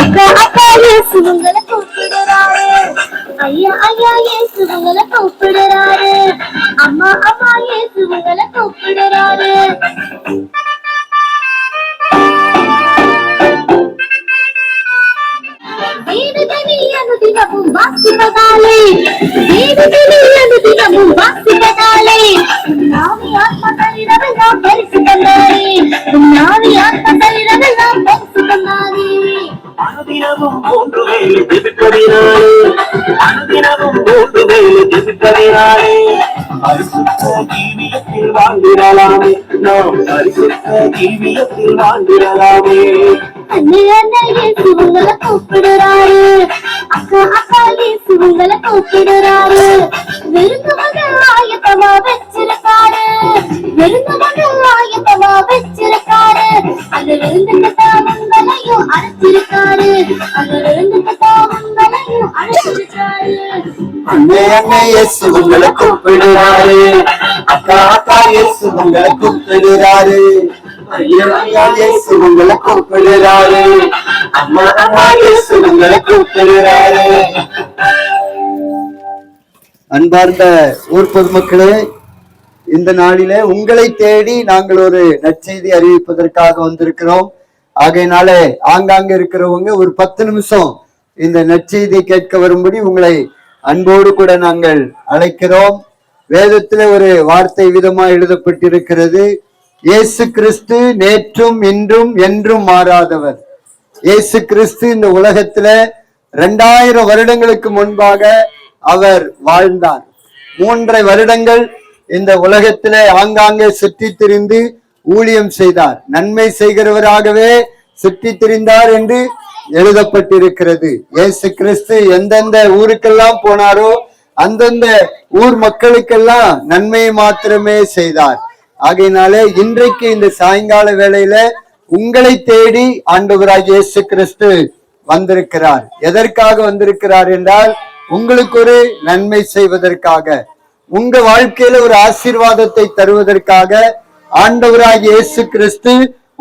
அக்கா அக்கா இயேசு உங்களை கூப்பிடுறாரு. ஐயா ஐயா இயேசு உங்களை கூப்பிடுறாரு. அம்மா அம்மா இயேசு உங்களை கூப்பிடுறாரு. தினமும் வாசிப்பதாலே தினமும் வாசிப்பதாலே நாவி ஆத்ம சரீரமெல்லாம் பரிசு தந்தாரே. நாவி ஆத்ம சரீரமெல்லாம் பரிசு தந்தாரே. அனுதினமும் 3 வேளை ஜெபிப்பதினாலே அனுதினமும் 3 வேளை ஜெபிப்பதினாலே பரிசுத்த ஜீவியத்தில் வாழ்ந்திடலாமே. நாம் பரிசுத்த ஜீவியத்தில் வாழ்ந்திடலாமே. இயேசு உங்களை கூப்பிடுறாரு. அக்கா அக்கா இயேசு உங்களை கூப்பிடுறாரு. விருந்து மகள் ஆயத்தமா வச்சிருக்காரு. விருந்து மகள் ஆயத்தமா வச்சிருக்காரு. அந்த விருந்துக்கு தான் உங்களையும் அழைச்சிருக்காரு. அந்த விருந்துக்கு தான் உங்களையும் அழைச்சிருக்காரு. இயேசு உங்களை கூப்பிடுறாரு. அக்கா அக்கா இயேசு உங்களை கூப்பிடுறாரு. இயேசு உங்களை கூப்பிடுறாரு. அம்மா அம்மா இயேசு உங்களை கூப்பிடுறாரு. அன்பார்ந்த ஊர் பொதுமக்களே, இந்த நாளிலே உங்களை தேடி நாங்கள் ஒரு நற்செய்தி அறிவிப்பதற்காக வந்திருக்கிறோம். ஆகையினாலே ஆங்காங்க இருக்கிறவங்க ஒரு 10 நிமிஷம் இந்த நற்செய்தி கேட்க வரும்படி உங்களை அன்போடு கூட நாங்கள் அழைக்கிறோம். வேதத்துல ஒரு வார்த்தை விதமா எழுதப்பட்டிருக்கிறது. இயேசு கிறிஸ்து நேற்றும் இன்றும் என்றும் மாறாதவர். இயேசு கிறிஸ்து இந்த உலகத்துல 2000 வருடங்களுக்கு முன்பாக அவர் வாழ்ந்தார். 3.5 வருடங்கள் இந்த உலகத்திலே ஆங்காங்கே சுற்றி திரிந்து ஊழியம் செய்தார். நன்மை செய்கிறவராகவே சுற்றி திரிந்தார் என்று எழுதப்பட்டிருக்கிறது. இயேசு கிறிஸ்து எந்தெந்த ஊருக்கெல்லாம் போனாரோ அந்தந்த ஊர் மக்களுக்கெல்லாம் நன்மையை மாத்திரமே செய்தார். ஆகையினாலே இன்றைக்கு இந்த சாயங்கால வேளையில உங்களை தேடி ஆண்டவராகிய இயேசு கிறிஸ்து வந்திருக்கிறார். எதற்காக வந்திருக்கிறார் என்றால், உங்களுக்கு ஒரு நன்மை செய்வதற்காக, உங்க வாழ்க்கையில ஒரு ஆசீர்வாதத்தை தருவதற்காக ஆண்டவராகிய இயேசு கிறிஸ்து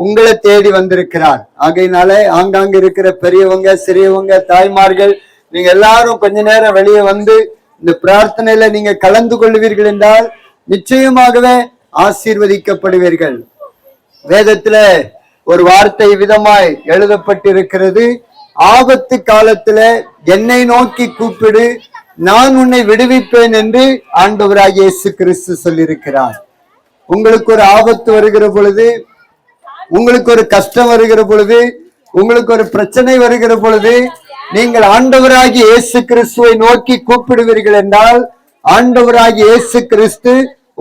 உங்களை தேடி வந்திருக்கிறார். ஆகையினாலே ஆங்காங்க இருக்கிற பெரியவங்க, சிறியவங்க, தாய்மார்கள், நீங்க எல்லாரும் கொஞ்ச நேரம் வெளியே வந்து இந்த பிரார்த்தனையில நீங்க கலந்து கொள்வீர்கள் என்றால் நிச்சயமாகவே ஆசீர்வதிக்கப்படுவீர்கள். வேதத்துல ஒரு வார்த்தை விதமாய் எழுதப்பட்டிருக்கிறது. ஆபத்து காலத்துல என்னை நோக்கி கூப்பிடு, நான் உன்னை விடுவிப்பேன் என்று ஆண்டவராகிய இயேசு கிறிஸ்து சொல்லியிருக்கிறார். உங்களுக்கு ஒரு ஆபத்து வருகிற பொழுது, உங்களுக்கு ஒரு கஷ்டம் வருகிற பொழுது, உங்களுக்கு ஒரு பிரச்சனை வருகிற பொழுது நீங்கள் ஆண்டவராகிய இயேசு கிறிஸ்துவை நோக்கி கூப்பிடுவீர்கள் என்றால் ஆண்டவராகிய இயேசு கிறிஸ்து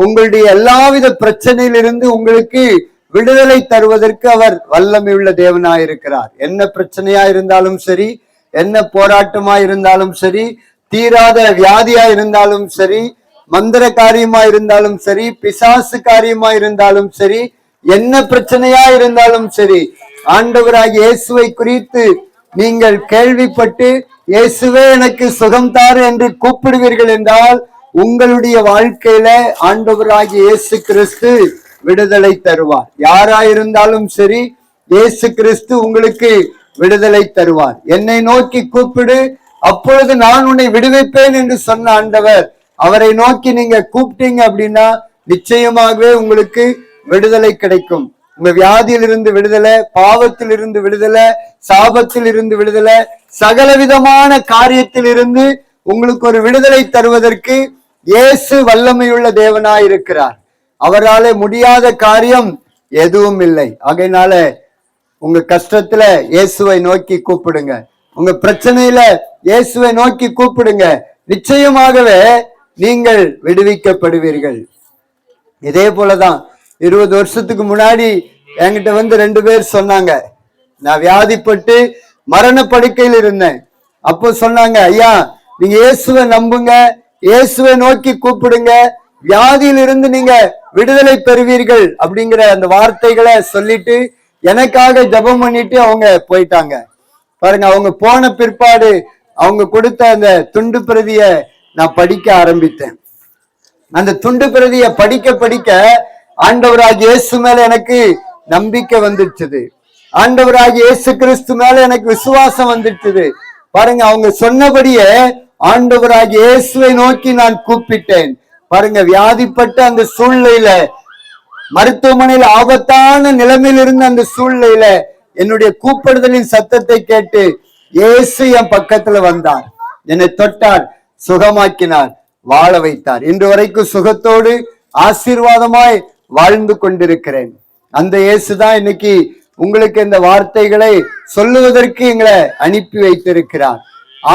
உங்களுடைய எல்லாவித பிரச்சனையிலிருந்து உங்களுக்கு விடுதலை தருவதற்கு அவர் வல்லமை உள்ள தேவனாயிருக்கிறார். என்ன பிரச்சனையா இருந்தாலும் சரி, என்ன போராட்டமா இருந்தாலும் சரி, தீராத வியாதியா இருந்தாலும் சரி, மந்திர காரியமா இருந்தாலும் சரி, பிசாசு காரியமா இருந்தாலும் சரி, என்ன பிரச்சனையா இருந்தாலும் சரி, ஆண்டவராகிய இயேசுவை குறித்து நீங்கள் கேள்விப்பட்டு இயேசுவே எனக்கு சுகம் தாரு என்று கூப்பிடுவீர்கள் என்றால் உங்களுடைய வாழ்க்கையில ஆண்டவராகிய இயேசு கிறிஸ்து விடுதலை தருவார். யாராயிருந்தாலும் சரி, இயேசு கிறிஸ்து உங்களுக்கு விடுதலை தருவார். என்னை நோக்கி கூப்பிடு, அப்பொழுது நான் உன்னை விடுவிப்பேன் என்று சொன்ன ஆண்டவர், அவரை நோக்கி நீங்க கூப்பிட்டீங்க அப்படின்னா நிச்சயமாகவே உங்களுக்கு விடுதலை கிடைக்கும். உங்க வியாதியில் இருந்து விடுதலை, பாவத்தில் இருந்து விடுதலை, சாபத்தில் இருந்து விடுதலை, சகலவிதமான காரியத்தில் இருந்து உங்களுக்கு ஒரு விடுதலை தருவதற்கு இயேசு வல்லமையுள்ள தேவனாய் இருக்கிறார். அவராலே முடியாத காரியம் எதுவும் இல்லை. ஆகையினால உங்க கஷ்டத்துல இயேசுவை நோக்கி கூப்பிடுங்க. உங்க பிரச்சனையில இயேசுவை நோக்கி கூப்பிடுங்க. நிச்சயமாகவே நீங்கள் விடுவிக்கப்படுவீர்கள். இதே போலதான் 20 வருஷத்துக்கு முன்னாடி என்கிட்ட வந்து 2 பேர் சொன்னாங்க, நான் வியாதிப்பட்டு மரண படுக்கையில் இருந்தேன். அப்போ சொன்னாங்க, ஐயா நீங்க இயேசுவை நம்புங்க, இயேசுவை நோக்கி கூப்பிடுங்க, வியாதியில் இருந்து நீங்க விடுதலை பெறுவீர்கள் அப்படிங்கிற அந்த வார்த்தைகளை சொல்லிட்டு எனக்காக ஜெபம் பண்ணிட்டு அவங்க போயிட்டாங்க. பாருங்க, அவங்க போன பிற்பாடு அவங்க கொடுத்த அந்த துண்டு பிரதிய நான் படிக்க ஆரம்பித்தேன். அந்த துண்டு பிரதிய படிக்க படிக்க ஆண்டவராகிய இயேசு மேல எனக்கு நம்பிக்கை வந்துடுச்சு. ஆண்டவராகிய இயேசு கிறிஸ்து மேல எனக்கு விசுவாசம் வந்துட்டுது. பாருங்க, அவங்க சொன்னபடியே ஆண்டவராகிய இயேசுவை நோக்கி நான் கூப்பிட்டேன். பாருங்க, வியாதிப்பட்ட அந்த சூழ்நிலையில, மருத்துவமனையில் ஆபத்தான நிலைமையில் இருந்த அந்த சூழ்நிலையில என்னுடைய கூப்பிடுதலின் சத்தத்தை கேட்டு இயேசு என் பக்கத்துல வந்தார், என்னை தொட்டார், சுகமாக்கினார், வாழ வைத்தார். இன்று வரைக்கும் சுகத்தோடு ஆசீர்வாதமாய் வாழ்ந்து கொண்டிருக்கிறேன். அந்த இயேசுதான் இன்னைக்கு உங்களுக்கு இந்த வார்த்தைகளை சொல்லுவதற்கு எங்களை அனுப்பி வைத்திருக்கிறார்.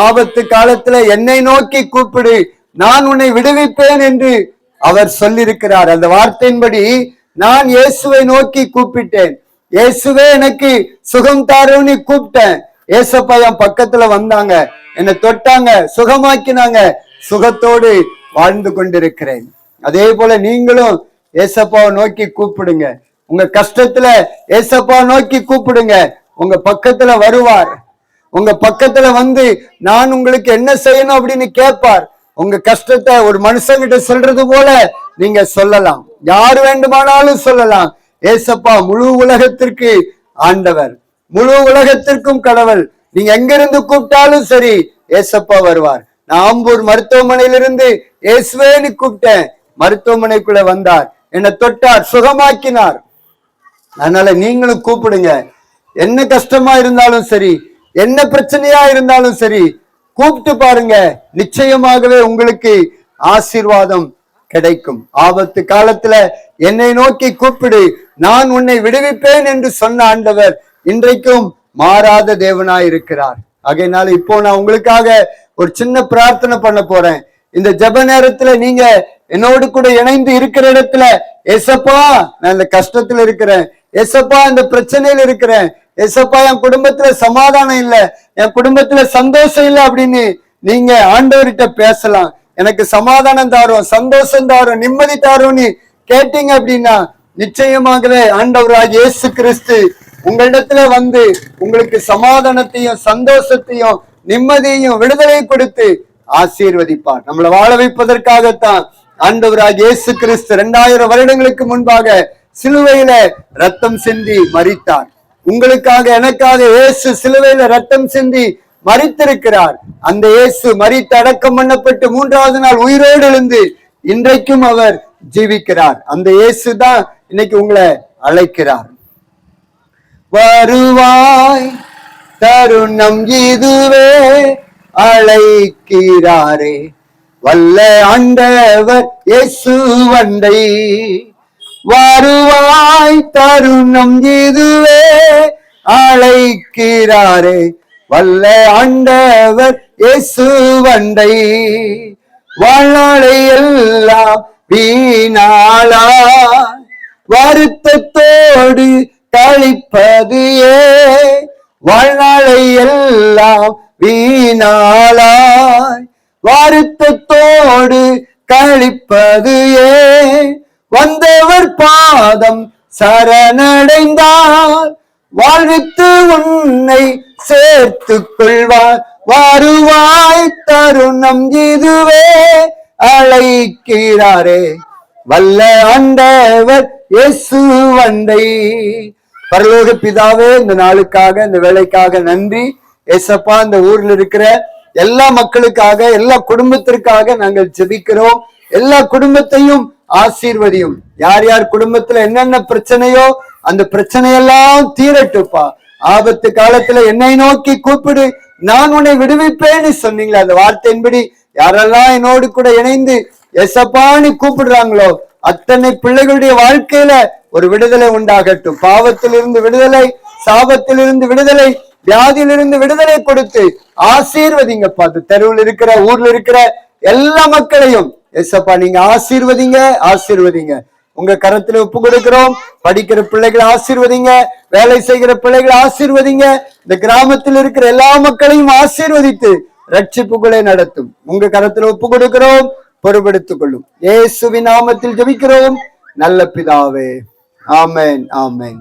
ஆபத்து காலத்துல என்னை நோக்கி கூப்பிடு, நான் உன்னை விடுவிப்பேன் என்று அவர் சொல்லியிருக்கிறார். அந்த வார்த்தையின்படி நான் இயேசுவை நோக்கி கூப்பிட்டேன். இயேசுவே எனக்கு சுகம் தாருன்னு கூப்பிட்டேன். ஏசப்பா என் பக்கத்துல வந்தாங்க, என்னை தொட்டாங்க, சுகமாக்கினாங்க, சுகத்தோடு வாழ்ந்து கொண்டிருக்கிறேன். அதே போல நீங்களும் ஏசப்பாவை நோக்கி கூப்பிடுங்க. உங்க கஷ்டத்துல ஏசப்பா நோக்கி கூப்பிடுங்க, உங்க பக்கத்துல வருவார். உங்க பக்கத்துல வந்து நான் உங்களுக்கு என்ன செய்யணும் அப்படின்னு கேட்பார். உங்க கஷ்டத்தை ஒரு மனுஷங்கிட்ட சொல்றது போல நீங்க சொல்லலாம், யாரு வேண்டுமானாலும் சொல்லலாம். ஏசப்பா முழு உலகத்திற்கு ஆண்டவர், முழு உலகத்திற்கும் கடவுள். நீங்க எங்கிருந்து கூப்பிட்டாலும் சரி, ஏசப்பா வருவார். நான் ஆம்பூர் மருத்துவமனையிலிருந்து இயேசுவேன்னு கூப்பிட்டேன், மருத்துவமனைக்குள்ள வந்தார், என்னை தொட்டார், சுகமாக்கினார். அதனால நீங்களும் கூப்பிடுங்க. என்ன கஷ்டமா இருந்தாலும் சரி, என்ன பிரச்சனையா இருந்தாலும் சரி, கூப்பிட்டு பாருங்க, நிச்சயமாகவே உங்களுக்கு ஆசீர்வாதம் கிடைக்கும். ஆபத்து காலத்துல என்னை நோக்கி கூப்பிடு, நான் உன்னை விடுவிப்பேன் என்று சொன்ன ஆண்டவர் இன்றைக்கும் மாறாத தேவனாய் இருக்கிறார். ஆகையினால இப்போ நான் உங்களுக்காக ஒரு சின்ன பிரார்த்தனை பண்ண போறேன். இந்த ஜெப நேரத்துல நீங்க என்னோடு கூட இணைந்து இருக்கிற இடத்துல, ஏசப்பா நான் இந்த கஷ்டத்துல இருக்கிறேன், ஏசப்பா இந்த பிரச்சனையில இருக்கிறேன், ஏசப்பா என் குடும்பத்துல சமாதானம் இல்ல, என் குடும்பத்துல சந்தோஷம் இல்லை அப்படின்னு நீங்க ஆண்டவர்கிட்ட பேசலாம். எனக்கு சமாதானம் தாரும், சந்தோஷம் தாரும், நிம்மதி தாரும்னு கேட்டீங்க அப்படின்னா நிச்சயமாகவே ஆண்டவராகிய இயேசு கிறிஸ்து உங்களிடத்துல வந்து உங்களுக்கு சமாதானத்தையும் சந்தோஷத்தையும் நிம்மதியையும் விடுதலை கொடுத்து ஆசீர்வதிப்பார். நம்மளை வாழ வைப்பதற்காகத்தான் ஆண்டவராகிய இயேசு கிறிஸ்து 2000 வருடங்களுக்கு முன்பாக சிலுவையில ரத்தம் சிந்தி மரித்தார். உங்களுக்காக எனக்காக இயேசு சிலுவையில ரத்தம் சிந்தி மரித்திருக்கிறார். அந்த இயேசு மரித்து அடக்கம் பண்ணப்பட்டு 3வது நாள் உயிரோடு எழுந்து இன்றைக்கும் அவர் ஜீவிக்கிறார். அந்த இயேசு தான் இன்னைக்கு உங்களை அழைக்கிறார். வருவாய் தருணம் இதுவே அழைக்கிறாரே, வல்ல ஆண்டவர் இயேசு வந்தை. வருவாய் தருணம் இதுவே அழைக்கிறாரே, வல்ல ஆண்டவர் இயேசு வந்தை. வாழ்நாளை எல்லாம் வீணாளா வருத்தத்தோடு கழிப்பது ஏன், வாழ்நாளை எல்லாம் வீணாளாய் வருத்தத்தோடு கழிப்பது ஏன், வந்தவர் பாதம் சரணடைந்தார், வாழ்வித்து உன்னை சேர்த்து கொள்வார். வருவாய் தருணம் இதுவே அழைக்கிறாரே, வல்ல ஆண்டவர் இயேசு வந்தை. பரலோக பிதாவே, இந்த நாளுக்காக இந்த வேலைக்காக நன்றி. ஏசப்பா, இந்த ஊர்ல இருக்கிற எல்லா மக்களுக்காக எல்லா குடும்பத்திற்காக நாங்கள் ஜெபிக்கிறோம். எல்லா குடும்பத்தையும் ஆசீர்வதியும். யார் யார் குடும்பத்துல என்னென்ன பிரச்சனையோ அந்த பிரச்சனையெல்லாம் தீரட்டுப்பா. ஆபத்து காலத்துல என்னை நோக்கி கூப்பிடு, நான் உன்னை விடுவிப்பேன்னு சொன்னீங்களா, அந்த வார்த்தையின்படி யாரெல்லாம் என்னோடு கூட இணைந்து எசப்பான்னு கூப்பிடுறாங்களோ அத்தனை பிள்ளைகளுடைய வாழ்க்கையில ஒரு விடுதலை உண்டாகட்டும். பாவத்திலிருந்து விடுதலை, சாபத்திலிருந்து விடுதலை, வியாதியிலிருந்து விடுதலை கொடுத்து ஆசீர்வதிங்க. பார்த்து தெருவில் இருக்கிற ஊர்ல இருக்கிற எல்லா மக்களையும் எசப்பா நீங்க ஆசீர்வதிங்க, ஆசீர்வதிங்க. உங்க கரத்துல ஒப்பு கொடுக்கிறோம். படிக்கிற பிள்ளைகளை ஆசீர்வதிங்க, வேலை செய்கிற பிள்ளைகளை ஆசீர்வதிங்க. இந்த கிராமத்தில் இருக்கிற எல்லா மக்களையும் ஆசீர்வதித்து ரட்சிப்புகளை நடத்தும். உங்க கரத்துல ஒப்பு கொடுக்கிறோம், பொறுப்பெடுத்துக் கொள்ளும். இயேசுவின் நாமத்தில் ஜெபிக்கிறோம் நல்ல பிதாவே, ஆமென், ஆமென்.